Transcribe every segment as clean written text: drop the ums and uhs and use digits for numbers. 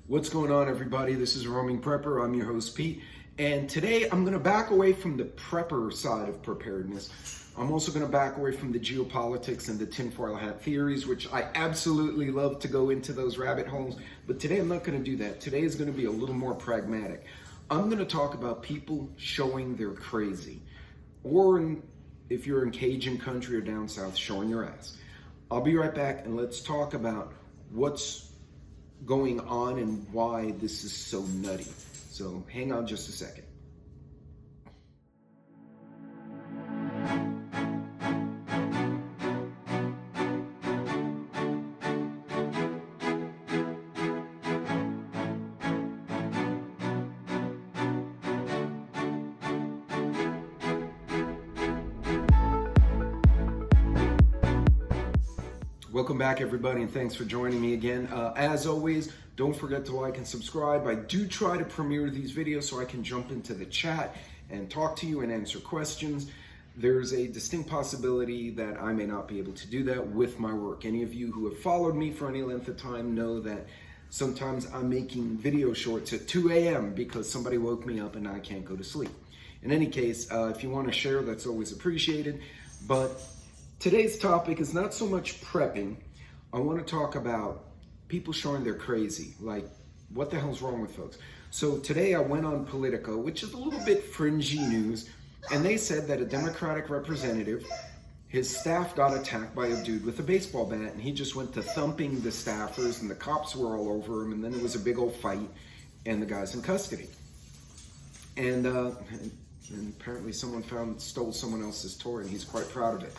What's going on, everybody? This is Roaming Prepper. I'm your host, Pete. And today I'm going to back away from the prepper side of preparedness. I'm also going to back away from the geopolitics and the tinfoil hat theories, which I absolutely love to go into those rabbit holes. But today I'm not going to do that. Today is going to be a little more pragmatic. I'm going to talk about people showing they're crazy. Or if you're in Cajun country or down south, showing your ass. I'll be right back and let's talk about what's going on and why this is so nutty. So hang on just a second. Welcome back, everybody, and thanks for joining me again. As always, don't forget to like and subscribe. I do try to premiere these videos so I can jump into the chat and talk to you and answer questions. There's a distinct possibility that I may not be able to do that with my work. Any of you who have followed me for any length of time know that sometimes I'm making video shorts at 2 a.m. because somebody woke me up and I can't go to sleep. In any case, if you want to share, that's always appreciated. But today's topic is not so much prepping. I want to talk about people showing they're crazy. Like, what the hell's wrong with folks? So today I went on Politico, which is a little bit fringy news, and they said that a Democratic representative, his staff got attacked by a dude with a baseball bat, and he just went to thumping the staffers, and the cops were all over him, and then it was a big old fight, and the guy's in custody. And apparently someone stole someone else's toy, and he's quite proud of it.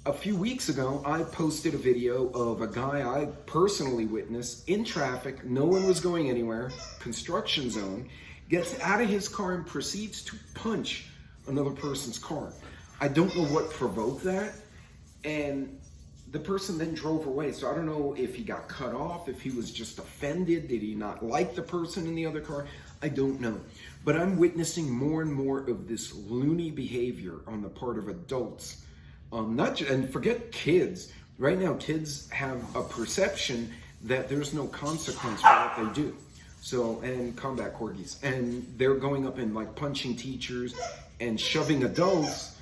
A few weeks ago, I posted a video of a guy I personally witnessed in traffic. No one was going anywhere, construction zone, gets out of his car and proceeds to punch another person's car. I don't know what provoked that, and the person then drove away. So I don't know if he got cut off, if he was just offended, did he not like the person in the other car? I don't know. But I'm witnessing more and more of this loony behavior on the part of adults. And forget kids. Right now, kids have a perception that there's no consequence for what they do. So, and combat corgis. And they're going up and like punching teachers and shoving adults.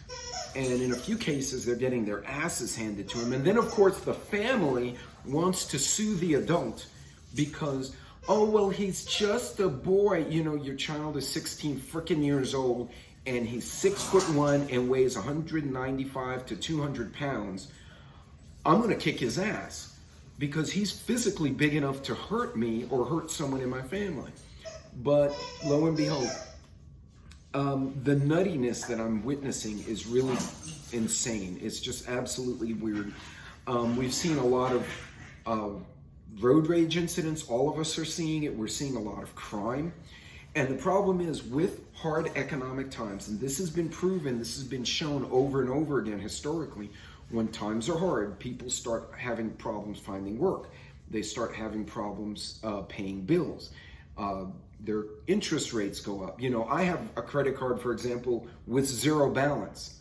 And in a few cases, they're getting their asses handed to them. And then, of course, the family wants to sue the adult because, oh, well, he's just a boy. You know, your child is 16 freaking years old and he's 6'1" and weighs 195 to 200 pounds. I'm going to kick his ass because he's physically big enough to hurt me or hurt someone in my family. But lo and behold, the nuttiness that I'm witnessing is really insane. It's just absolutely weird. We've seen a lot of road rage incidents. All of us are seeing it. We're seeing a lot of crime. And the problem is with hard economic times, and this has been proven, this has been shown over and over again historically, when times are hard, people start having problems finding work. They start having problems paying bills. Their interest rates go up. You know, I have a credit card, for example, with zero balance.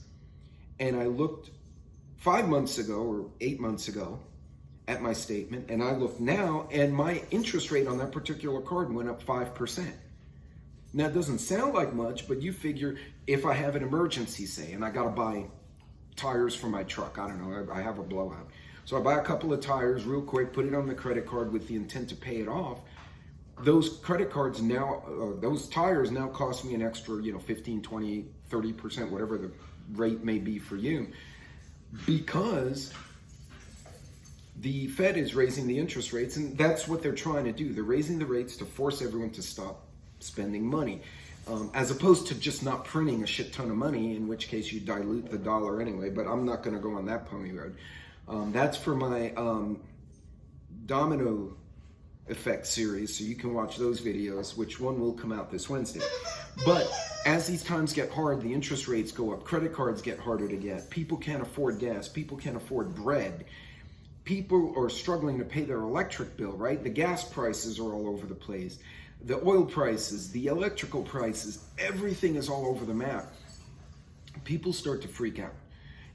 And I looked 5 months ago or 8 months ago at my statement, and I look now, and my interest rate on that particular card went up 5%. Now, it doesn't sound like much, but you figure if I have an emergency, say, and I got to buy tires for my truck, I don't know, I have a blowout. So I buy a couple of tires real quick, put it on the credit card with the intent to pay it off. Those credit cards now, those tires now cost me an extra, 15, 20, 30%, whatever the rate may be for you, because the Fed is raising the interest rates, and that's what they're trying to do. They're raising the rates to force everyone to stop spending money, as opposed to just not printing a shit ton of money, in which case you dilute the dollar anyway. But I'm not going to go on that pony road. That's for my domino effect series, so you can watch those videos, which one will come out this Wednesday. But as these times get hard, the interest rates go up, credit cards get harder to get, people can't afford gas, people can't afford bread, people are struggling to pay their electric bill, right? The gas prices are all over the place. The oil prices, the electrical prices, everything is all over the map. People start to freak out.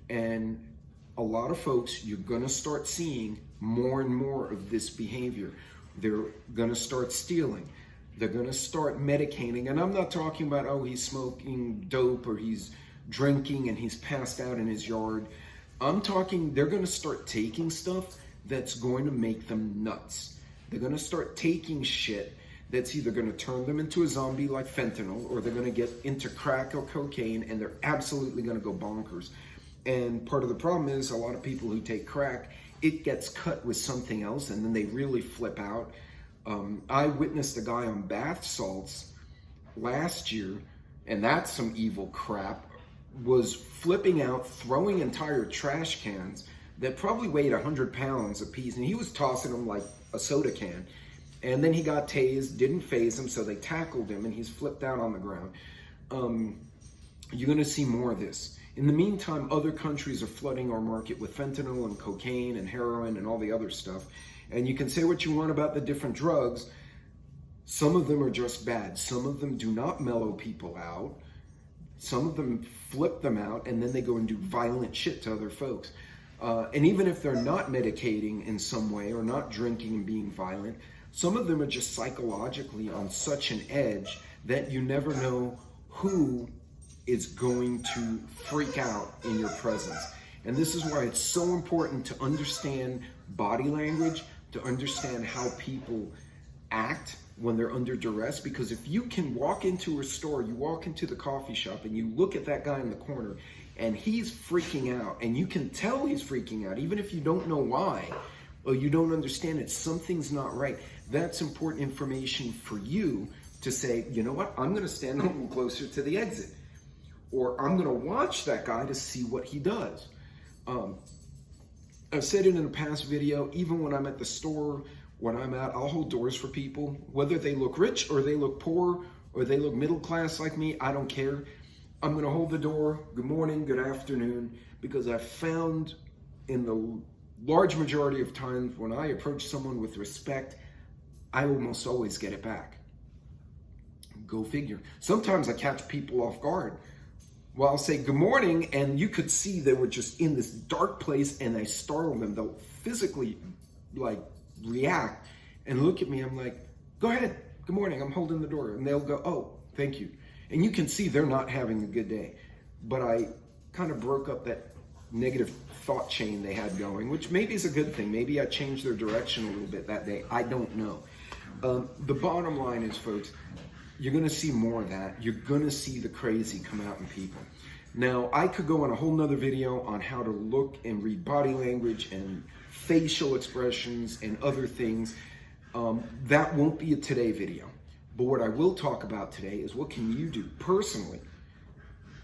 And a lot of folks, you're gonna start seeing more and more of this behavior. They're gonna start stealing. They're gonna start medicating. And I'm not talking about, oh, he's smoking dope or he's drinking and he's passed out in his yard. I'm talking, they're gonna start taking stuff that's going to make them nuts. They're gonna start taking shit that's either gonna turn them into a zombie like fentanyl, or they're gonna get into crack or cocaine and they're absolutely gonna go bonkers. And part of the problem is a lot of people who take crack, it gets cut with something else and then they really flip out. I witnessed a guy on bath salts last year, and that's some evil crap, was flipping out, throwing entire trash cans that probably weighed 100 pounds a piece, and he was tossing them like a soda can. And then he got tased, didn't phase him, so they tackled him, and he's flipped out on the ground. You're gonna see more of this. In the meantime, other countries are flooding our market with fentanyl and cocaine and heroin and all the other stuff. And you can say what you want about the different drugs. Some of them are just bad. Some of them do not mellow people out. Some of them flip them out, and then they go and do violent shit to other folks. And even if they're not medicating in some way or not drinking and being violent, some of them are just psychologically on such an edge that you never know who is going to freak out in your presence. And this is why it's so important to understand body language, to understand how people act when they're under duress. Because if you can walk into a store, you walk into the coffee shop and you look at that guy in the corner and he's freaking out, and you can tell he's freaking out, even if you don't know why or you don't understand it, something's not right. That's important information for you to say, you know what, I'm gonna stand a little closer to the exit, or I'm gonna watch that guy to see what he does. I've said it in a past video, even when I'm at the store, when I'm out, I'll hold doors for people, whether they look rich or they look poor or they look middle class like me, I don't care. I'm gonna hold the door, good morning, good afternoon, because I've found in the large majority of times when I approach someone with respect, I almost always get it back. Go figure. Sometimes I catch people off guard. Well, I'll say good morning, and you could see they were just in this dark place and I startle them. They'll physically like react and look at me. I'm like, go ahead, good morning, I'm holding the door. And they'll go, oh, thank you. And you can see they're not having a good day. But I kind of broke up that negative thought chain they had going, which maybe is a good thing. Maybe I changed their direction a little bit that day. I don't know. The bottom line is, folks, you're gonna see more of that. You're gonna see the crazy come out in people. Now, I could go on a whole nother video on how to look and read body language and facial expressions and other things. That won't be a today video. But what I will talk about today is what can you do personally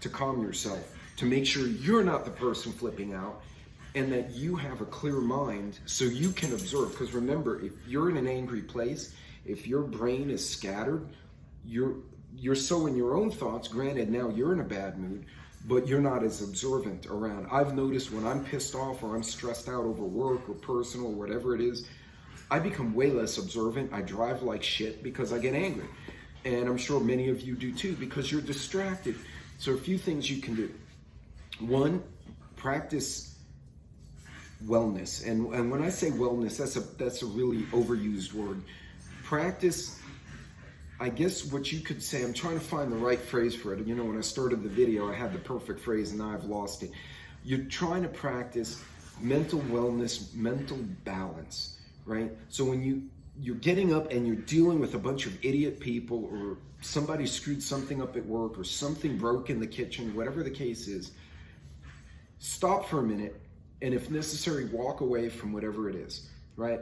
to calm yourself, to make sure you're not the person flipping out, and that you have a clear mind so you can observe. Because remember, if you're in an angry place, if your brain is scattered, you're so in your own thoughts. Granted, now you're in a bad mood, but you're not as observant around. I've noticed when I'm pissed off or I'm stressed out over work or personal or whatever it is, I become way less observant. I drive like shit because I get angry. And I'm sure many of you do too, because you're distracted. So a few things you can do. One, practice wellness. And when I say wellness, that's a really overused word. Practice, I guess what you could say, I'm trying to find the right phrase for it. You know, when I started the video, I had the perfect phrase and now I've lost it. You're trying to practice mental wellness, mental balance, right? So when you're getting up and you're dealing with a bunch of idiot people, or somebody screwed something up at work, or something broke in the kitchen, whatever the case is, stop for a minute, and if necessary, walk away from whatever it is, right?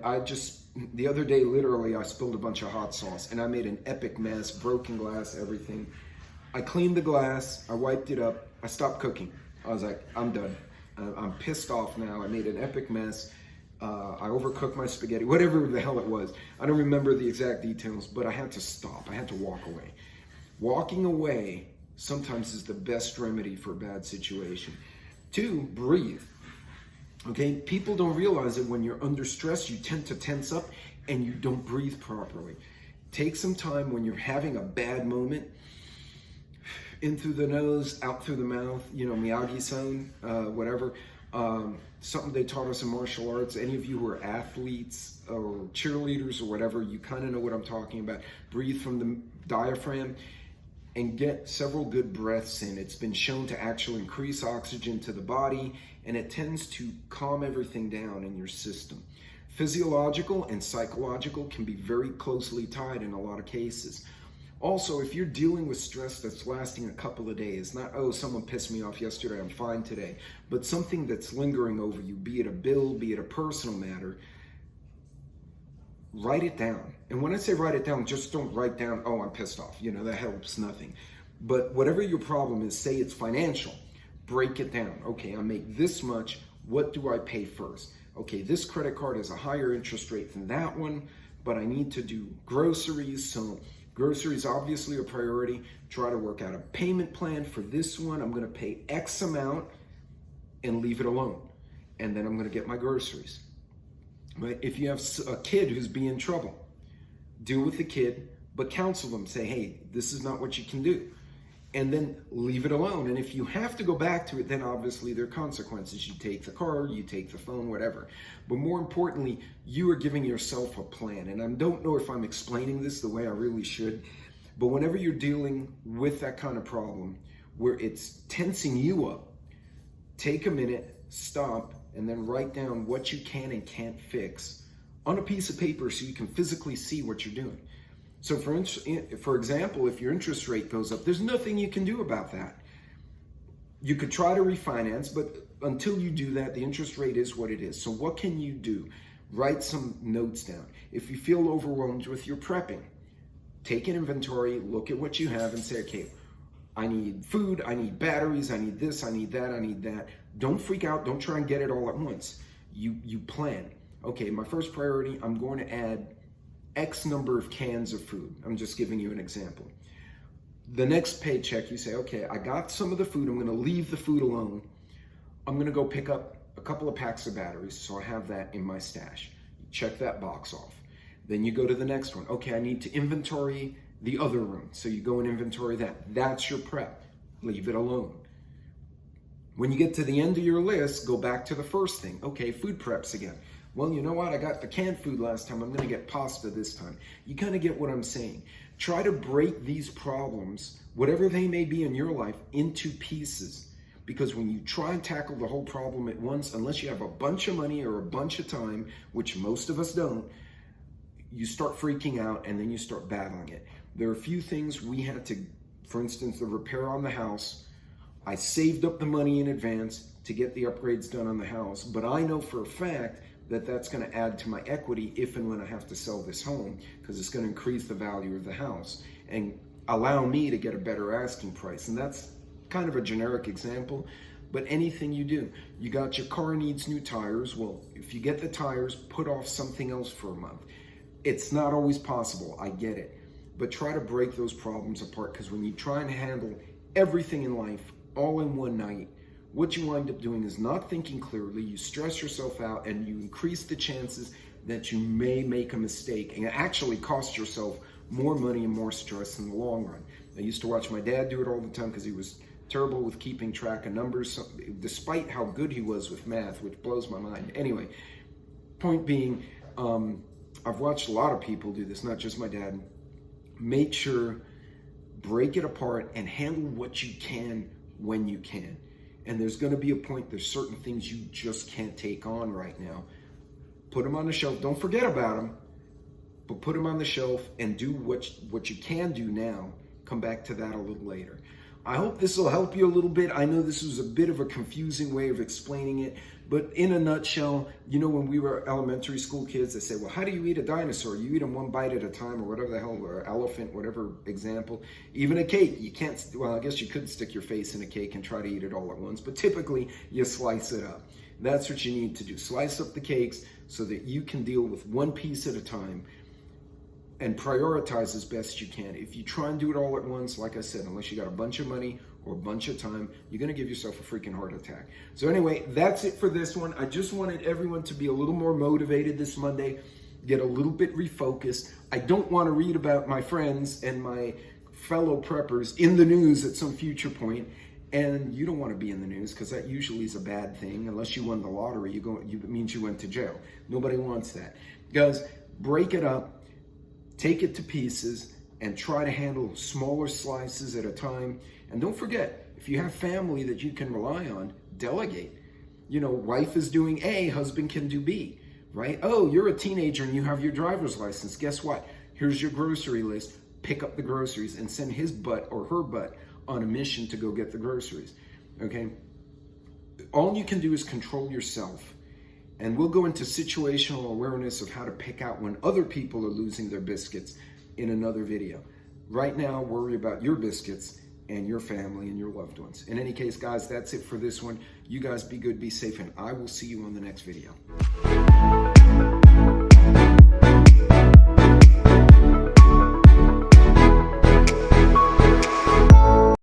The other day, literally, I spilled a bunch of hot sauce, and I made an epic mess, broken glass, everything. I cleaned the glass, I wiped it up, I stopped cooking. I was like, I'm done. I'm pissed off now. I made an epic mess. I overcooked my spaghetti, whatever the hell it was. I don't remember the exact details, but I had to stop. I had to walk away. Walking away sometimes is the best remedy for a bad situation. Two, breathe. Okay, people don't realize that when you're under stress, you tend to tense up and you don't breathe properly. Take some time when you're having a bad moment, in through the nose, out through the mouth, you know, Miyagi-san, whatever. Something they taught us in martial arts. Any of you who are athletes or cheerleaders or whatever, you kind of know what I'm talking about. Breathe from the diaphragm and get several good breaths in. It's been shown to actually increase oxygen to the body, and it tends to calm everything down in your system. Physiological and psychological can be very closely tied in a lot of cases. Also, if you're dealing with stress that's lasting a couple of days, not, oh, someone pissed me off yesterday, I'm fine today, but something that's lingering over you, be it a bill, be it a personal matter, write it down. And when I say write it down, just don't write down, oh, I'm pissed off. You know, that helps nothing. But whatever your problem is, say it's financial, break it down. Okay, I make this much. What do I pay first? Okay, this credit card has a higher interest rate than that one, but I need to do groceries, so groceries obviously a priority. Try to work out a payment plan for this one. I'm gonna pay X amount and leave it alone. And then I'm gonna get my groceries. But if you have a kid who's being in trouble, deal with the kid, but counsel them. Say, hey, this is not what you can do. And then leave it alone. And if you have to go back to it, then obviously there are consequences. You take the car, you take the phone, whatever. But more importantly, you are giving yourself a plan. And I don't know if I'm explaining this the way I really should, but whenever you're dealing with that kind of problem where it's tensing you up, take a minute, stop, and then write down what you can and can't fix on a piece of paper so you can physically see what you're doing. So for example, if your interest rate goes up, there's nothing you can do about that. You could try to refinance, but until you do that, the interest rate is what it is. So what can you do? Write some notes down. If you feel overwhelmed with your prepping, take an inventory, look at what you have and say, okay, I need food, I need batteries, I need this, I need that, I need that. Don't freak out, don't try and get it all at once. You plan. Okay, my first priority, I'm going to add X number of cans of food. I'm just giving you an example. The next paycheck, you say, okay, I got some of the food. I'm going to leave the food alone. I'm going to go pick up a couple of packs of batteries, so I have that in my stash. Check that box off. Then you go to the next one. Okay, I need to inventory the other room. So you go and inventory that. That's your prep. Leave it alone. When you get to the end of your list, go back to the first thing. Okay, food preps again. Well, you know what? I got the canned food last time. I'm going to get pasta this time. You kind of get what I'm saying. Try to break these problems, whatever they may be in your life, into pieces. Because when you try and tackle the whole problem at once, unless you have a bunch of money or a bunch of time, which most of us don't, you start freaking out and then you start battling it. There are a few things we had to, for instance, the repair on the house. I saved up the money in advance to get the upgrades done on the house, but I know for a fact that that's going to add to my equity if and when I have to sell this home, because it's going to increase the value of the house and allow me to get a better asking price. And that's kind of a generic example, but anything you do, you got your car needs new tires. Well, if you get the tires, put off something else for a month. It's not always possible, I get it, but try to break those problems apart, because when you try and handle everything in life all in one night, what you wind up doing is not thinking clearly. You stress yourself out and you increase the chances that you may make a mistake and actually cost yourself more money and more stress in the long run. I used to watch my dad do it all the time because he was terrible with keeping track of numbers, despite how good he was with math, which blows my mind. Anyway, point being, I've watched a lot of people do this, not just my dad. Make sure, break it apart and handle what you can when you can. And there's going to be a point, there's certain things you just can't take on right now. Put them on the shelf. Don't forget about them, but put them on the shelf and do what you can do now. Come back to that a little later. I hope this will help you a little bit. I know this was a bit of a confusing way of explaining it, but in a nutshell, you know, when we were elementary school kids, they say, well, how do you eat a dinosaur? You eat them one bite at a time, or whatever the hell, or elephant, whatever example. Even a cake, you can't, well, I guess you could stick your face in a cake and try to eat it all at once, but typically you slice it up. That's what you need to do. Slice up the cakes so that you can deal with one piece at a time and prioritize as best you can. If you try and do it all at once, like I said, unless you got a bunch of money or a bunch of time, you're gonna give yourself a freaking heart attack. So anyway, that's it for this one. I just wanted everyone to be a little more motivated this Monday, get a little bit refocused. I don't wanna read about my friends and my fellow preppers in the news at some future point And you don't want to be in the news because that usually is a bad thing. Unless you won the lottery, it means you went to jail. Nobody wants that. Guys, break it up, take it to pieces, and try to handle smaller slices at a time. And don't forget, if you have family that you can rely on, delegate. You know, wife is doing A, husband can do B, right? Oh, you're a teenager and you have your driver's license. Guess what? Here's your grocery list. Pick up the groceries and send his butt or her butt on a mission to go get the groceries, okay? All you can do is control yourself. And we'll go into situational awareness of how to pick out when other people are losing their biscuits in another video. Right now, worry about your biscuits and your family and your loved ones. In any case, guys, that's it for this one. You guys be good, be safe, and I will see you on the next video.